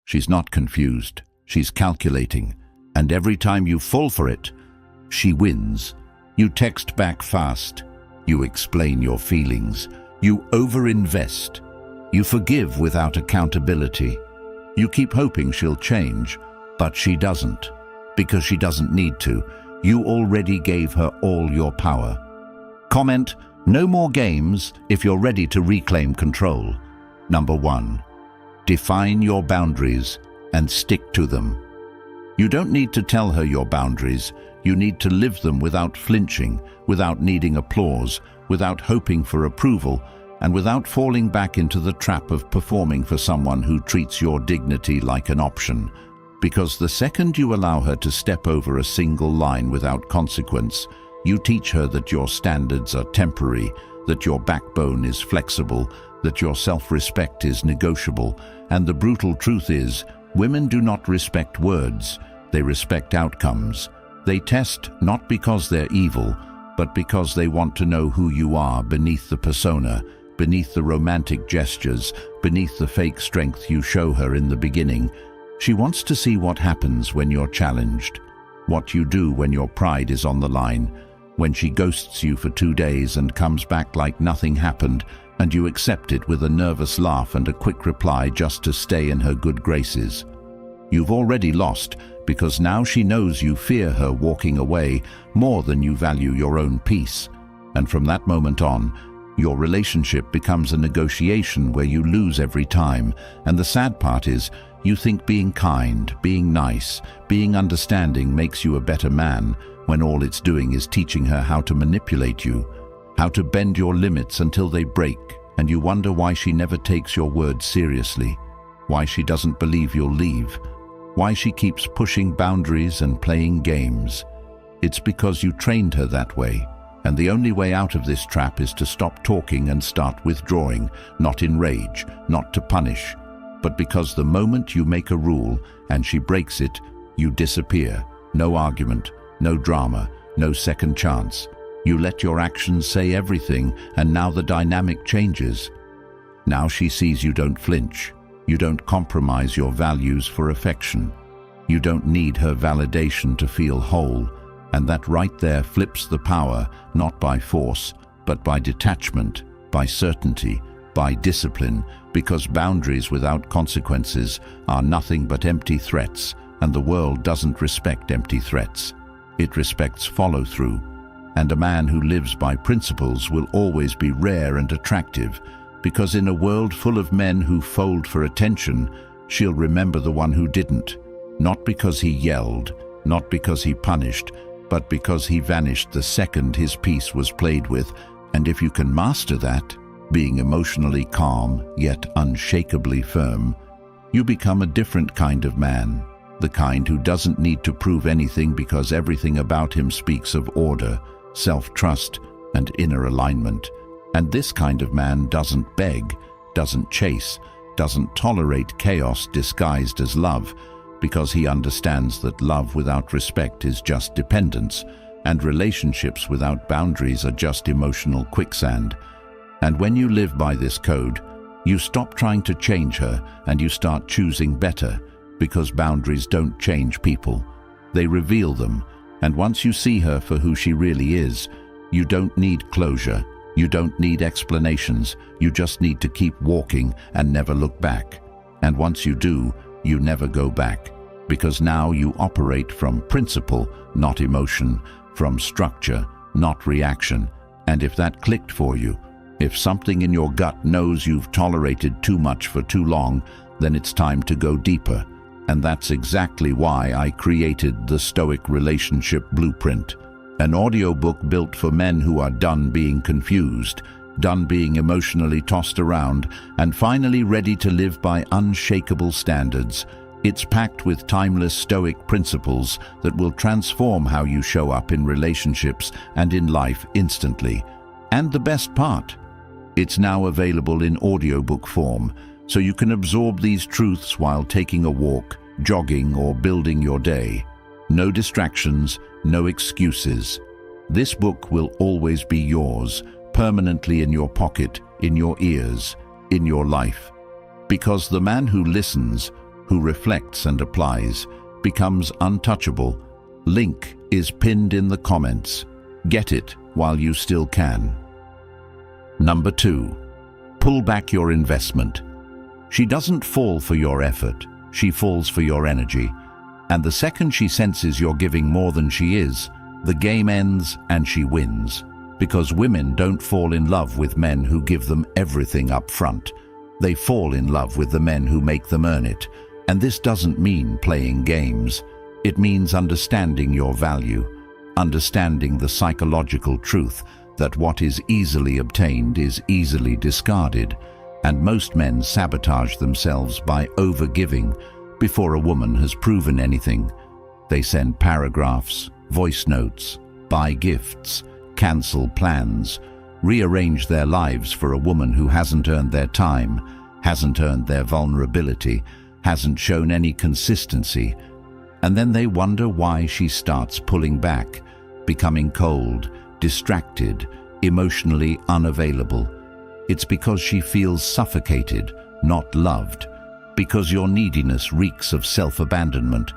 She's not confused, she's calculating. And every time you fall for it, she wins. You text back fast. You explain your feelings. You overinvest. You forgive without accountability. You keep hoping she'll change, but she doesn't. Because she doesn't need to. You already gave her all your power. Comment, no more games if you're ready to reclaim control. Number 1. Define your boundaries and stick to them. You don't need to tell her your boundaries. You need to live them without flinching, without needing applause, without hoping for approval, and without falling back into the trap of performing for someone who treats your dignity like an option. Because the second you allow her to step over a single line without consequence, you teach her that your standards are temporary, that your backbone is flexible, that your self-respect is negotiable, and the brutal truth is, women do not respect words, they respect outcomes. They test not because they're evil, but because they want to know who you are beneath the persona, beneath the romantic gestures, beneath the fake strength you show her in the beginning. She wants to see what happens when you're challenged, what you do when your pride is on the line, when she ghosts you for 2 days and comes back like nothing happened, and you accept it with a nervous laugh and a quick reply just to stay in her good graces. You've already lost, because now she knows you fear her walking away more than you value your own peace. And from that moment on, your relationship becomes a negotiation where you lose every time. And the sad part is, you think being kind, being nice, being understanding makes you a better man, when all it's doing is teaching her how to manipulate you, how to bend your limits until they break, and you wonder why she never takes your words seriously, why she doesn't believe you'll leave, why she keeps pushing boundaries and playing games. It's because you trained her that way, and the only way out of this trap is to stop talking and start withdrawing, not in rage, not to punish, but because the moment you make a rule and she breaks it, you disappear. No argument, no drama, no second chance. You let your actions say everything, and now the dynamic changes. Now she sees you don't flinch. You don't compromise your values for affection. You don't need her validation to feel whole. And that right there flips the power, not by force, but by detachment, by certainty, by discipline, because boundaries without consequences are nothing but empty threats, and the world doesn't respect empty threats. It respects follow-through. And a man who lives by principles will always be rare and attractive, because in a world full of men who fold for attention, she'll remember the one who didn't, not because he yelled, not because he punished, but because he vanished the second his piece was played with. And if you can master that, being emotionally calm yet unshakably firm, you become a different kind of man, the kind who doesn't need to prove anything because everything about him speaks of order, self-trust, and inner alignment. And this kind of man doesn't beg, doesn't chase, doesn't tolerate chaos disguised as love, because he understands that love without respect is just dependence, and relationships without boundaries are just emotional quicksand. And when you live by this code, you stop trying to change her and you start choosing better, because boundaries don't change people. They reveal them, and once you see her for who she really is, you don't need closure, you don't need explanations, you just need to keep walking and never look back. And once you do, you never go back, because now you operate from principle, not emotion, from structure, not reaction. And if that clicked for you, if something in your gut knows you've tolerated too much for too long, then it's time to go deeper. And that's exactly why I created the Stoic Relationship Blueprint, an audiobook built for men who are done being confused, done being emotionally tossed around, and finally ready to live by unshakable standards. It's packed with timeless Stoic principles that will transform how you show up in relationships and in life instantly. And the best part, it's now available in audiobook form, so you can absorb these truths while taking a walk, jogging, or building your day. No distractions, no excuses. This book will always be yours, permanently in your pocket, in your ears, in your life. Because the man who listens, who reflects and applies, becomes untouchable. Link is pinned in the comments. Get it while you still can. Number 2. Pull back your investment. She doesn't fall for your effort, she falls for your energy. And the second she senses you're giving more than she is, the game ends and she wins. Because women don't fall in love with men who give them everything up front. They fall in love with the men who make them earn it. And this doesn't mean playing games. It means understanding your value, understanding the psychological truth that what is easily obtained is easily discarded, and most men sabotage themselves by over-giving before a woman has proven anything. They send paragraphs, voice notes, buy gifts, cancel plans, rearrange their lives for a woman who hasn't earned their time, hasn't earned their vulnerability, hasn't shown any consistency, and then they wonder why she starts pulling back, becoming cold, distracted, emotionally unavailable. It's because she feels suffocated, not loved. Because your neediness reeks of self-abandonment,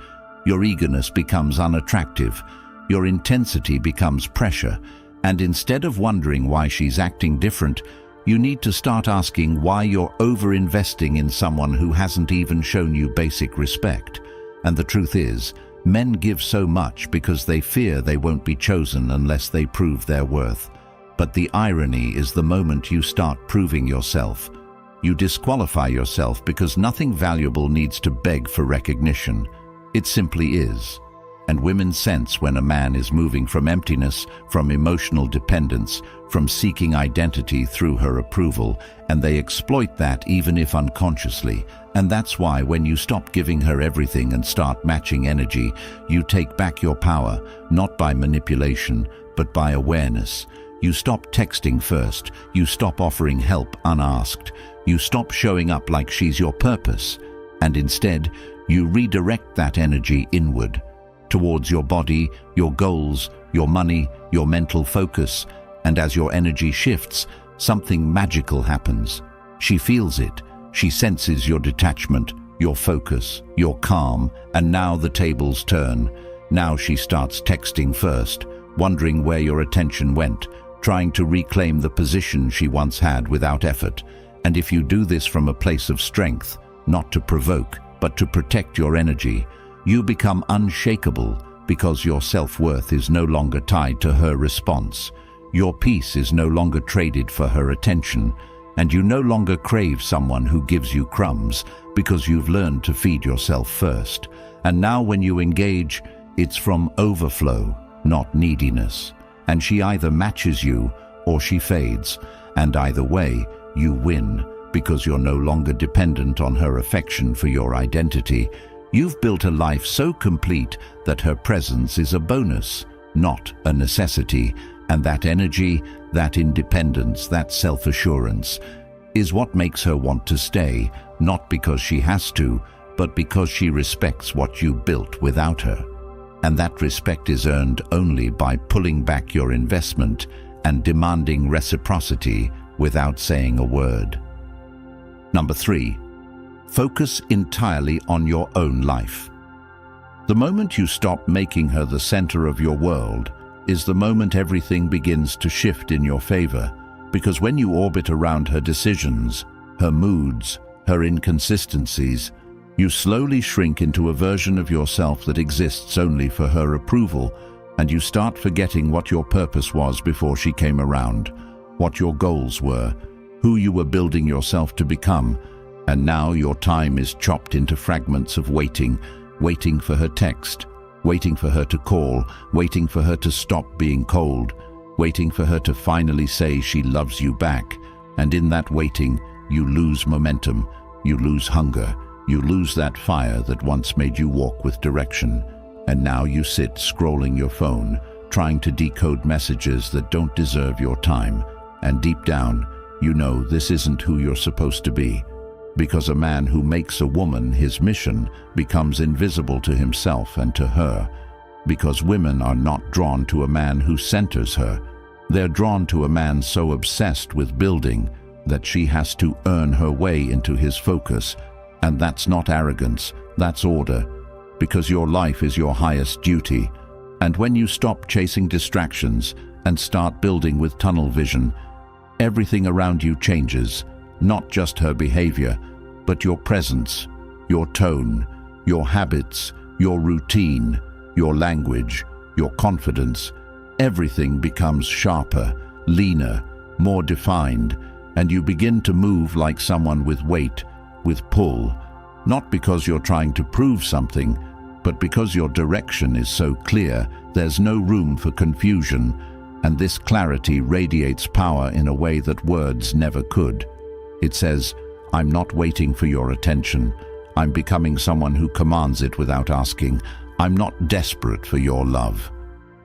your eagerness becomes unattractive, your intensity becomes pressure, and instead of wondering why she's acting different, you need to start asking why you're over-investing in someone who hasn't even shown you basic respect. And the truth is, men give so much because they fear they won't be chosen unless they prove their worth. But the irony is the moment you start proving yourself, you disqualify yourself because nothing valuable needs to beg for recognition. It simply is. And women sense when a man is moving from emptiness, from emotional dependence, from seeking identity through her approval, and they exploit that even if unconsciously. And that's why when you stop giving her everything and start matching energy, you take back your power, not by manipulation, but by awareness. You stop texting first, you stop offering help unasked, you stop showing up like she's your purpose, and instead, you redirect that energy inward, towards your body, your goals, your money, your mental focus, and as your energy shifts, something magical happens. She feels it, she senses your detachment, your focus, your calm, and now the tables turn. Now she starts texting first, wondering where your attention went, trying to reclaim the position she once had without effort. And if you do this from a place of strength, not to provoke, but to protect your energy, you become unshakable because your self-worth is no longer tied to her response. Your peace is no longer traded for her attention, and you no longer crave someone who gives you crumbs because you've learned to feed yourself first. And now when you engage, it's from overflow, not neediness. And she either matches you or she fades, and either way, you win because you're no longer dependent on her affection for your identity. You've built a life so complete that her presence is a bonus, not a necessity, and that energy, that independence, that self-assurance is what makes her want to stay, not because she has to, but because she respects what you built without her. And that respect is earned only by pulling back your investment and demanding reciprocity without saying a word. Number 3. Focus entirely on your own life. The moment you stop making her the center of your world is the moment everything begins to shift in your favor, because when you orbit around her decisions, her moods, her inconsistencies, you slowly shrink into a version of yourself that exists only for her approval, and you start forgetting what your purpose was before she came around, what your goals were, who you were building yourself to become, and now your time is chopped into fragments of waiting for her text, waiting for her to call, waiting for her to stop being cold, waiting for her to finally say she loves you back. And in that waiting, you lose momentum, you lose hunger, you lose that fire that once made you walk with direction. And now you sit scrolling your phone, trying to decode messages that don't deserve your time. And deep down, you know this isn't who you're supposed to be. Because a man who makes a woman his mission becomes invisible to himself and to her. Because women are not drawn to a man who centers her. They're drawn to a man so obsessed with building that she has to earn her way into his focus. And that's not arrogance, That's order, because your life is your highest duty. And when you stop chasing distractions and start building with tunnel vision, everything around you changes, not just her behavior, but your presence, your tone, your habits, your routine, your language, your confidence. Everything becomes sharper, leaner, more defined, and you begin to move like someone with weight, with pull, not because you're trying to prove something, but because your direction is so clear, there's no room for confusion, and this clarity radiates power in a way that words never could. It says, I'm not waiting for your attention. I'm becoming someone who commands it without asking. I'm not desperate for your love.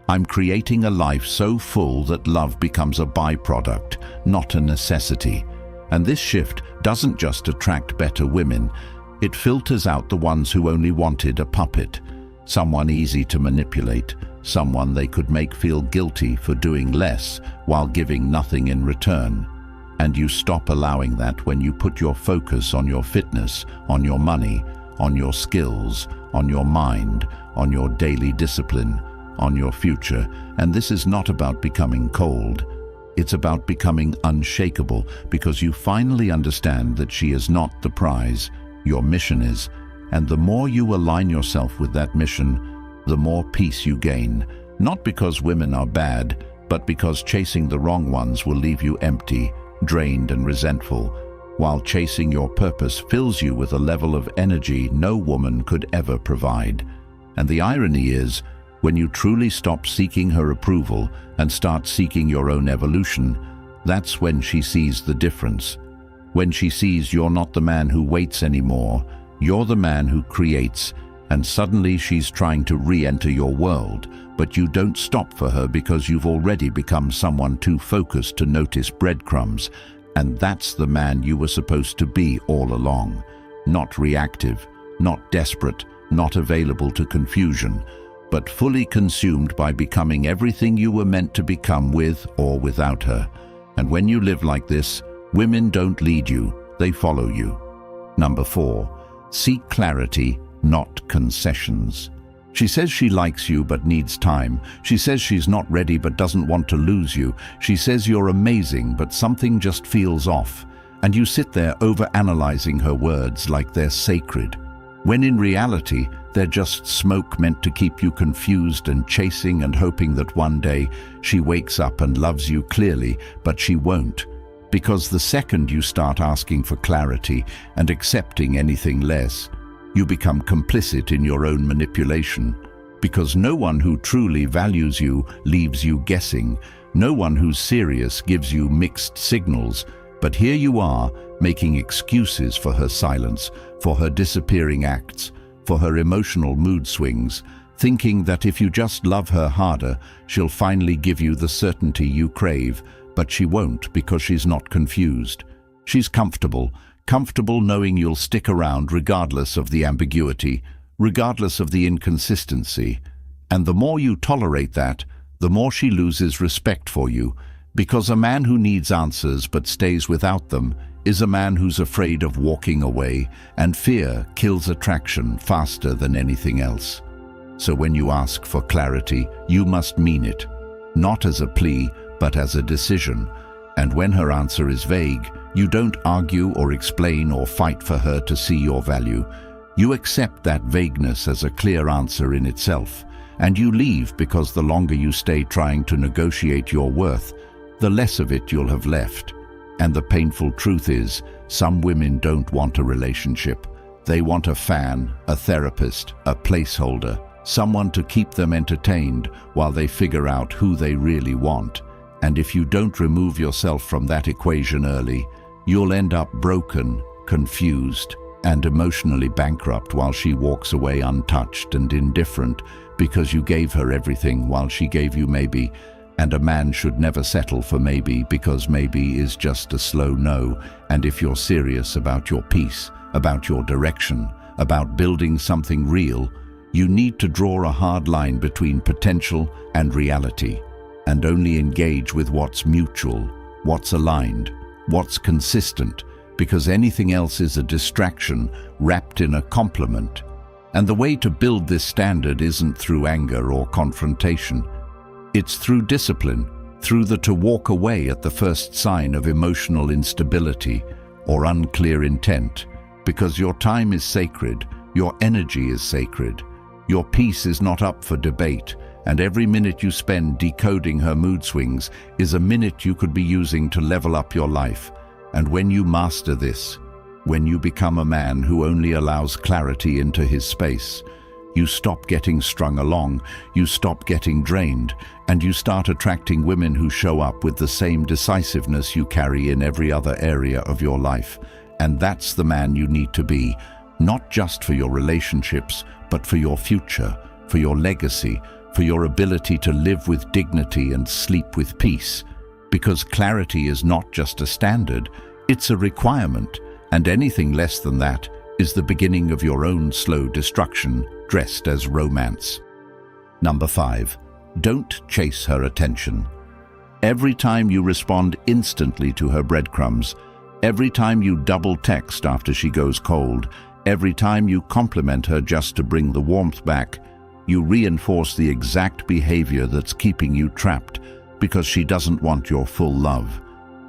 I'm creating a life so full that love becomes a byproduct, not a necessity. And this shift doesn't just attract better women, it filters out the ones who only wanted a puppet, someone easy to manipulate, someone they could make feel guilty for doing less while giving nothing in return. And you stop allowing that when you put your focus on your fitness, on your money, on your skills, on your mind, on your daily discipline, on your future. And this is not about becoming cold. It's about becoming unshakable, because you finally understand that she is not the prize, your mission is. And the more you align yourself with that mission, the more peace you gain. Not because women are bad, but because chasing the wrong ones will leave you empty, drained and resentful, while chasing your purpose fills you with a level of energy no woman could ever provide. And the irony is, when you truly stop seeking her approval and start seeking your own evolution, that's when she sees the difference. When she sees you're not the man who waits anymore, you're the man who creates, and suddenly she's trying to re-enter your world, but you don't stop for her because you've already become someone too focused to notice breadcrumbs. And that's the man you were supposed to be all along. Not reactive, not desperate, not available to confusion, but fully consumed by becoming everything you were meant to become with or without her. And when you live like this, women don't lead you, they follow you. Number 4, seek clarity, not concessions. She says she likes you but needs time. She says she's not ready but doesn't want to lose you. She says you're amazing but something just feels off. And you sit there overanalyzing her words like they're sacred, when in reality, they're just smoke meant to keep you confused and chasing and hoping that one day she wakes up and loves you clearly, but she won't. Because the second you start asking for clarity and accepting anything less, you become complicit in your own manipulation. Because no one who truly values you leaves you guessing. No one who's serious gives you mixed signals. But here you are, making excuses for her silence, for her disappearing acts, for her emotional mood swings, thinking that if you just love her harder, she'll finally give you the certainty you crave. But she won't, because she's not confused. She's comfortable knowing you'll stick around regardless of the ambiguity, regardless of the inconsistency. And the more you tolerate that, the more she loses respect for you, because a man who needs answers but stays without them is a man who's afraid of walking away, and fear kills attraction faster than anything else. So when you ask for clarity, you must mean it, not as a plea, but as a decision. And when her answer is vague, you don't argue or explain or fight for her to see your value. You accept that vagueness as a clear answer in itself, and you leave, because the longer you stay trying to negotiate your worth, the less of it you'll have left. And the painful truth is, some women don't want a relationship. They want a fan, a therapist, a placeholder, someone to keep them entertained while they figure out who they really want. And if you don't remove yourself from that equation early, you'll end up broken, confused, and emotionally bankrupt while she walks away untouched and indifferent, because you gave her everything while she gave you maybe. And a man should never settle for maybe, because maybe is just a slow no. And if you're serious about your peace, about your direction, about building something real, you need to draw a hard line between potential and reality, and only engage with what's mutual, what's aligned, what's consistent, because anything else is a distraction wrapped in a compliment. And the way to build this standard isn't through anger or confrontation. It's through discipline, through the to walk away at the first sign of emotional instability or unclear intent, because your time is sacred, your energy is sacred, your peace is not up for debate, and every minute you spend decoding her mood swings is a minute you could be using to level up your life. And when you master this, when you become a man who only allows clarity into his space, you stop getting strung along, you stop getting drained, and you start attracting women who show up with the same decisiveness you carry in every other area of your life. And that's the man you need to be, not just for your relationships, but for your future, for your legacy, for your ability to live with dignity and sleep with peace. Because clarity is not just a standard, it's a requirement, and anything less than that is the beginning of your own slow destruction, dressed as romance. Number 5. Don't chase her attention. Every time you respond instantly to her breadcrumbs, every time you double text after she goes cold, every time you compliment her just to bring the warmth back, you reinforce the exact behavior that's keeping you trapped, because she doesn't want your full love.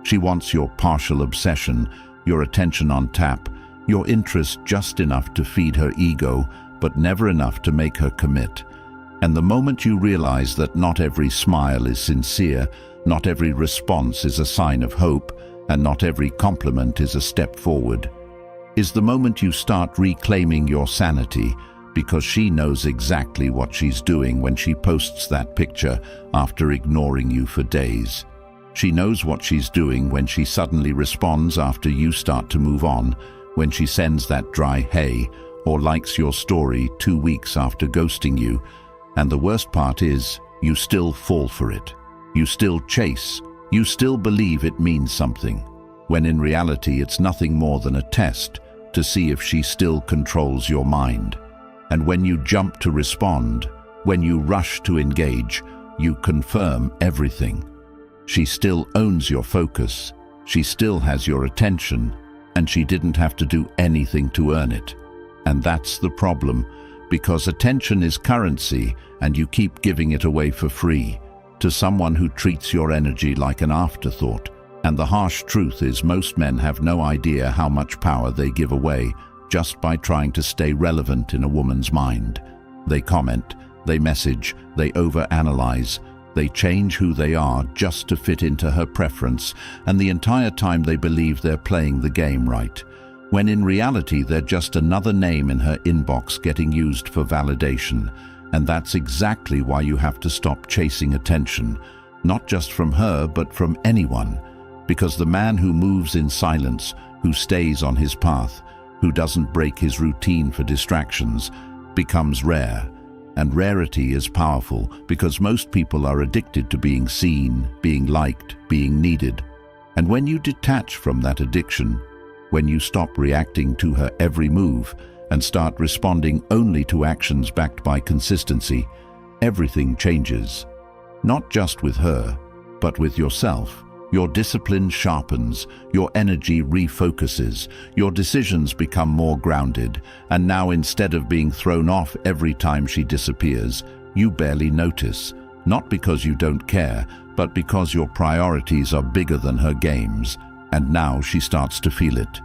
She wants your partial obsession, your attention on tap, your interest just enough to feed her ego, but never enough to make her commit. And the moment you realize that not every smile is sincere, not every response is a sign of hope, and not every compliment is a step forward, is the moment you start reclaiming your sanity, because she knows exactly what she's doing when she posts that picture after ignoring you for days. She knows what she's doing when she suddenly responds after you start to move on, when she sends that dry hey or likes your story 2 weeks after ghosting you. And the worst part is, you still fall for it. You still chase. You still believe it means something, when in reality it's nothing more than a test to see if she still controls your mind. And when you jump to respond, when you rush to engage, you confirm everything. She still owns your focus, she still has your attention, and she didn't have to do anything to earn it. And that's the problem, because attention is currency and you keep giving it away for free to someone who treats your energy like an afterthought. And the harsh truth is, most men have no idea how much power they give away just by trying to stay relevant in a woman's mind. They comment, they message, they overanalyze, they change who they are just to fit into her preference, and the entire time they believe they're playing the game right, when in reality they're just another name in her inbox getting used for validation. And that's exactly why you have to stop chasing attention, not just from her but from anyone, because the man who moves in silence, who stays on his path, who doesn't break his routine for distractions, becomes rare. And rarity is powerful, because most people are addicted to being seen, being liked, being needed. And when you detach from that addiction, when you stop reacting to her every move and start responding only to actions backed by consistency, everything changes. Not just with her, but with yourself. Your discipline sharpens, your energy refocuses, your decisions become more grounded, and now instead of being thrown off every time she disappears, you barely notice, not because you don't care, but because your priorities are bigger than her games, and now she starts to feel it.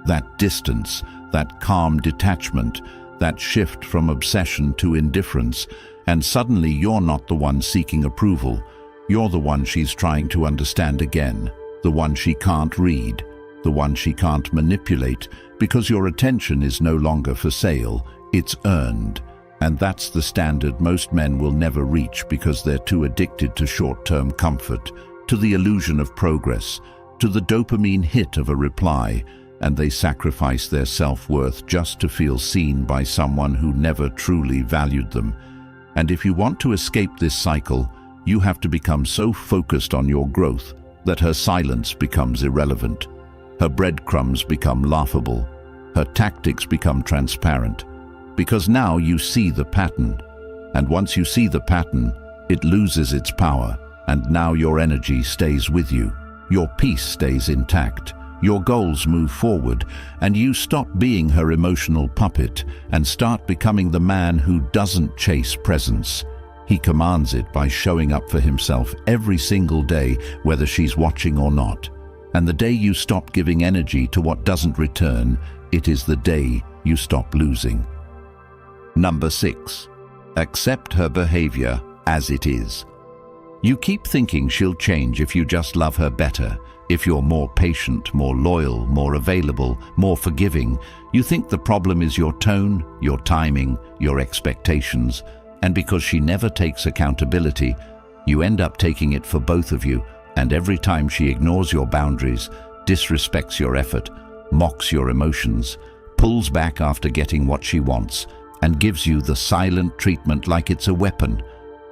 That distance, that calm detachment, that shift from obsession to indifference, and suddenly you're not the one seeking approval. You're the one she's trying to understand again, the one she can't read, the one she can't manipulate, because your attention is no longer for sale, it's earned. And that's the standard most men will never reach, because they're too addicted to short-term comfort, to the illusion of progress, to the dopamine hit of a reply, and they sacrifice their self-worth just to feel seen by someone who never truly valued them. And if you want to escape this cycle, you have to become so focused on your growth that her silence becomes irrelevant. Her breadcrumbs become laughable. Her tactics become transparent. Because now you see the pattern. And once you see the pattern, it loses its power. And now your energy stays with you. Your peace stays intact. your goals move forward, and you stop being her emotional puppet and start becoming the man who doesn't chase presence. He commands it by showing up for himself every single day, whether she's watching or not. And the day you stop giving energy to what doesn't return, it is the day you stop losing. Number 6. Accept her behavior as it is. You keep thinking she'll change if you just love her better. If you're more patient, more loyal, more available, more forgiving. You think the problem is your tone, your timing, your expectations. And because she never takes accountability, you end up taking it for both of you. And every time she ignores your boundaries, disrespects your effort, mocks your emotions, pulls back after getting what she wants, and gives you the silent treatment like it's a weapon,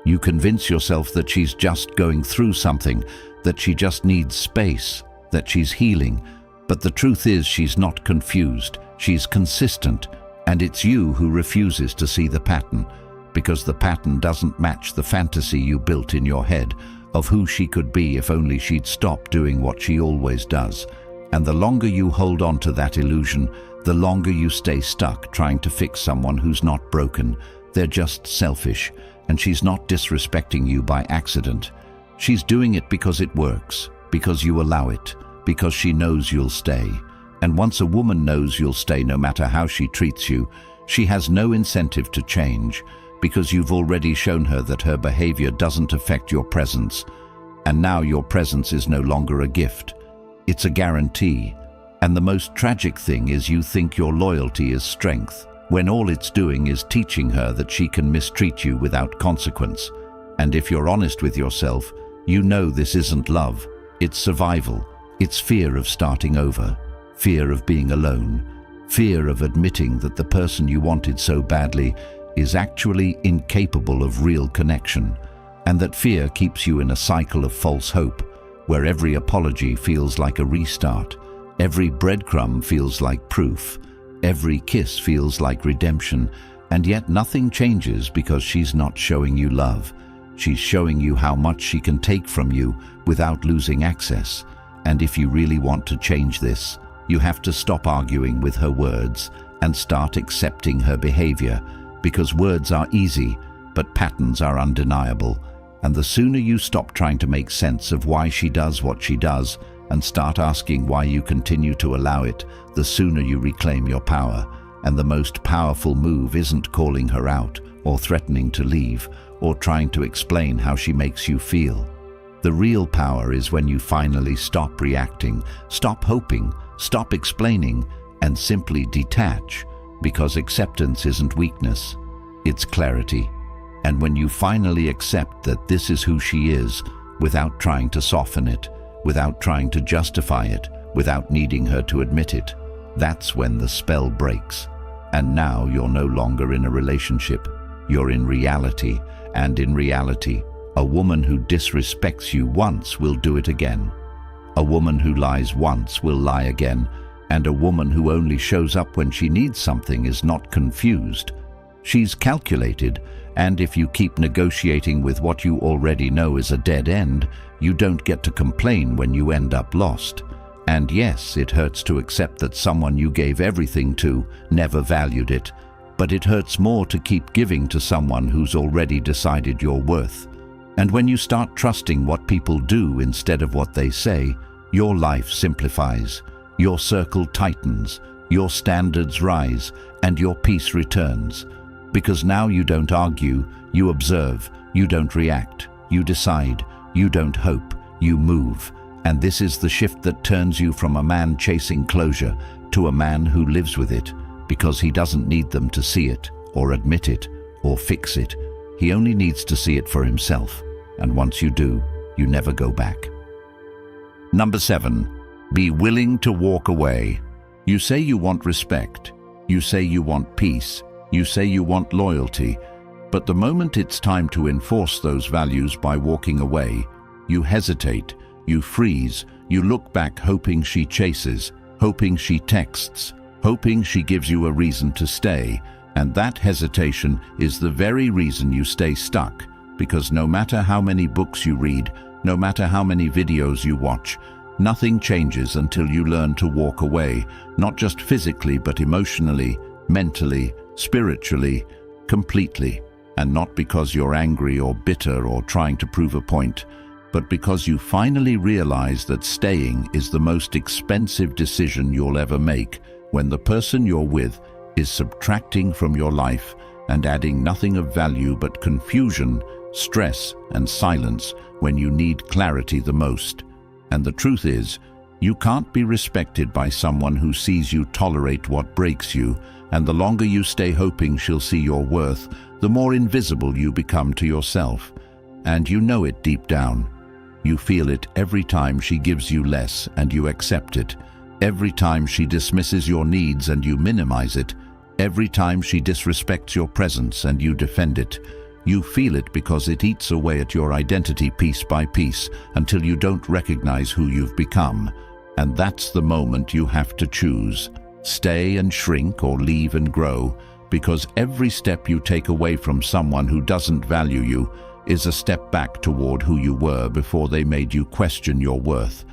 you convince yourself that she's just going through something, that she just needs space, that she's healing. But the truth is she's not confused, she's consistent, and it's you who refuses to see the pattern, because the pattern doesn't match the fantasy you built in your head of who she could be if only she'd stop doing what she always does. And the longer you hold on to that illusion, the longer you stay stuck trying to fix someone who's not broken. They're just selfish, and she's not disrespecting you by accident. She's doing it because it works, because you allow it, because she knows you'll stay. And once a woman knows you'll stay no matter how she treats you, she has no incentive to change, because you've already shown her that her behavior doesn't affect your presence. And now your presence is no longer a gift. It's a guarantee. And the most tragic thing is you think your loyalty is strength, when all it's doing is teaching her that she can mistreat you without consequence. And if you're honest with yourself, you know this isn't love, it's survival. It's fear of starting over, fear of being alone, fear of admitting that the person you wanted so badly is actually incapable of real connection, and that fear keeps you in a cycle of false hope, where every apology feels like a restart, every breadcrumb feels like proof, every kiss feels like redemption, and yet nothing changes because she's not showing you love. She's showing you how much she can take from you without losing access. And if you really want to change this, you have to stop arguing with her words and start accepting her behavior, because words are easy, but patterns are undeniable. And the sooner you stop trying to make sense of why she does what she does and start asking why you continue to allow it, the sooner you reclaim your power. And the most powerful move isn't calling her out or threatening to leave or trying to explain how she makes you feel. The real power is when you finally stop reacting, stop hoping, stop explaining, and simply detach, because acceptance isn't weakness, it's clarity. And when you finally accept that this is who she is, without trying to soften it, without trying to justify it, without needing her to admit it, that's when the spell breaks. And now you're no longer in a relationship, you're in reality. And in reality, a woman who disrespects you once will do it again. A woman who lies once will lie again. And a woman who only shows up when she needs something is not confused. She's calculated, and if you keep negotiating with what you already know is a dead end, you don't get to complain when you end up lost. And yes, it hurts to accept that someone you gave everything to never valued it, but it hurts more to keep giving to someone who's already decided your worth. And when you start trusting what people do instead of what they say, your life simplifies, your circle tightens, your standards rise, and your peace returns. Because now you don't argue, you observe, you don't react, you decide, you don't hope, you move. And this is the shift that turns you from a man chasing closure to a man who lives with it, because he doesn't need them to see it, or admit it, or fix it. He only needs to see it for himself. And once you do, you never go back. Number 7, be willing to walk away. You say you want respect. You say you want peace. You say you want loyalty. But the moment it's time to enforce those values by walking away, you hesitate, you freeze, you look back hoping she chases, hoping she texts, hoping she gives you a reason to stay. And that hesitation is the very reason you stay stuck, because no matter how many books you read, no matter how many videos you watch, Nothing changes until you learn to walk away, not just physically but emotionally, mentally, spiritually, completely. And not because you're angry or bitter or trying to prove a point, but because you finally realize that staying is the most expensive decision you'll ever make when the person you're with is subtracting from your life and adding nothing of value but confusion, stress, and silence when you need clarity the most. And the truth is, you can't be respected by someone who sees you tolerate what breaks you, and the longer you stay hoping she'll see your worth, the more invisible you become to yourself. And you know it deep down. You feel it every time she gives you less and you accept it, every time she dismisses your needs and you minimize it, every time she disrespects your presence and you defend it. You feel it because it eats away at your identity piece by piece until you don't recognize who you've become. And that's the moment you have to choose. Stay and shrink or leave and grow, because every step you take away from someone who doesn't value you is a step back toward who you were before they made you question your worth.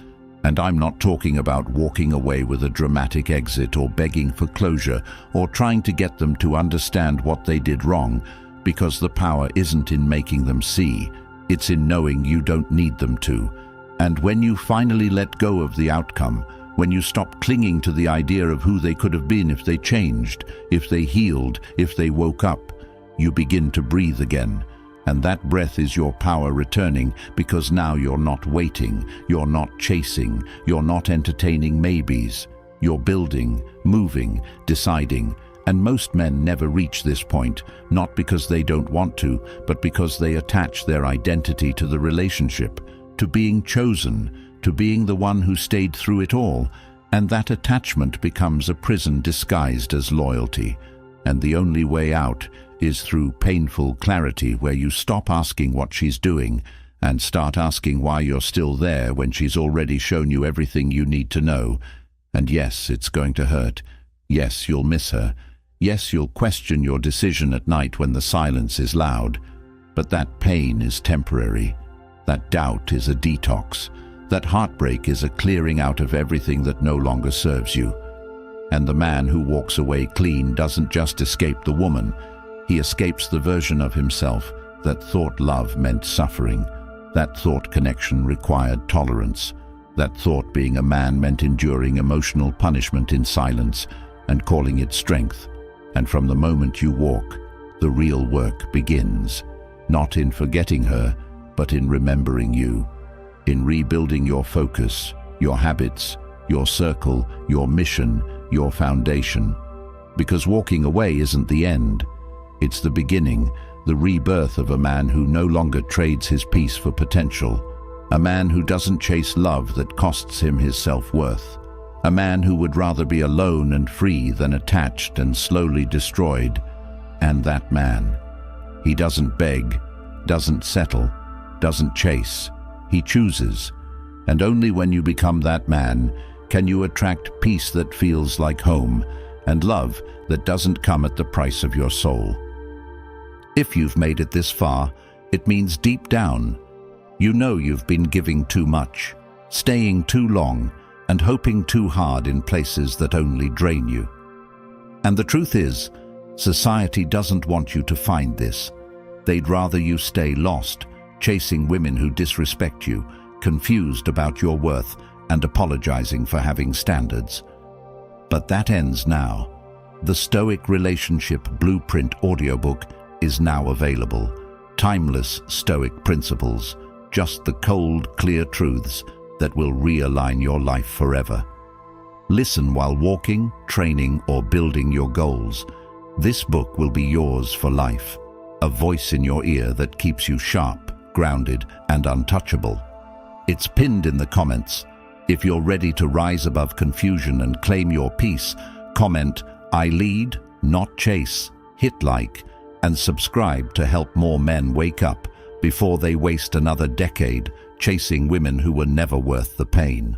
And I'm not talking about walking away with a dramatic exit or begging for closure or trying to get them to understand what they did wrong, because the power isn't in making them see, it's in knowing you don't need them to. And when you finally let go of the outcome, when you stop clinging to the idea of who they could have been if they changed, if they healed, if they woke up, you begin to breathe again. And that breath is your power returning, because now you're not waiting, you're not chasing, you're not entertaining maybes. You're building, moving, deciding. And most men never reach this point, not because they don't want to, but because they attach their identity to the relationship, to being chosen, to being the one who stayed through it all. And that attachment becomes a prison disguised as loyalty. And the only way out is through painful clarity, where you stop asking what she's doing and start asking why you're still there when she's already shown you everything you need to know. And yes, it's going to hurt. Yes, you'll miss her. Yes, you'll question your decision at night when the silence is loud. But that pain is temporary. That doubt is a detox. That heartbreak is a clearing out of everything that no longer serves you. And the man who walks away clean doesn't just escape the woman. He escapes the version of himself that thought love meant suffering, that thought connection required tolerance, that thought being a man meant enduring emotional punishment in silence and calling it strength. And from the moment you walk, the real work begins, not in forgetting her, but in remembering you, in rebuilding your focus, your habits, your circle, your mission, your foundation. Because walking away isn't the end. It's the beginning, the rebirth of a man who no longer trades his peace for potential, a man who doesn't chase love that costs him his self-worth, a man who would rather be alone and free than attached and slowly destroyed. And that man, he doesn't beg, doesn't settle, doesn't chase. He chooses. And only when you become that man can you attract peace that feels like home and love that doesn't come at the price of your soul. If you've made it this far, it means deep down, you know you've been giving too much, staying too long, and hoping too hard in places that only drain you. And the truth is, society doesn't want you to find this. They'd rather you stay lost, chasing women who disrespect you, confused about your worth, and apologizing for having standards. But that ends now. The Stoic Relationship Blueprint audiobook is now available. Timeless Stoic principles, just the cold, clear truths that will realign your life forever. Listen while walking, training, or building your goals. This book will be yours for life, a voice in your ear that keeps you sharp, grounded, and untouchable. It's pinned in the comments. If you're ready to rise above confusion and claim your peace, comment, "I lead, not chase," hit like, and subscribe to help more men wake up before they waste another decade chasing women who were never worth the pain.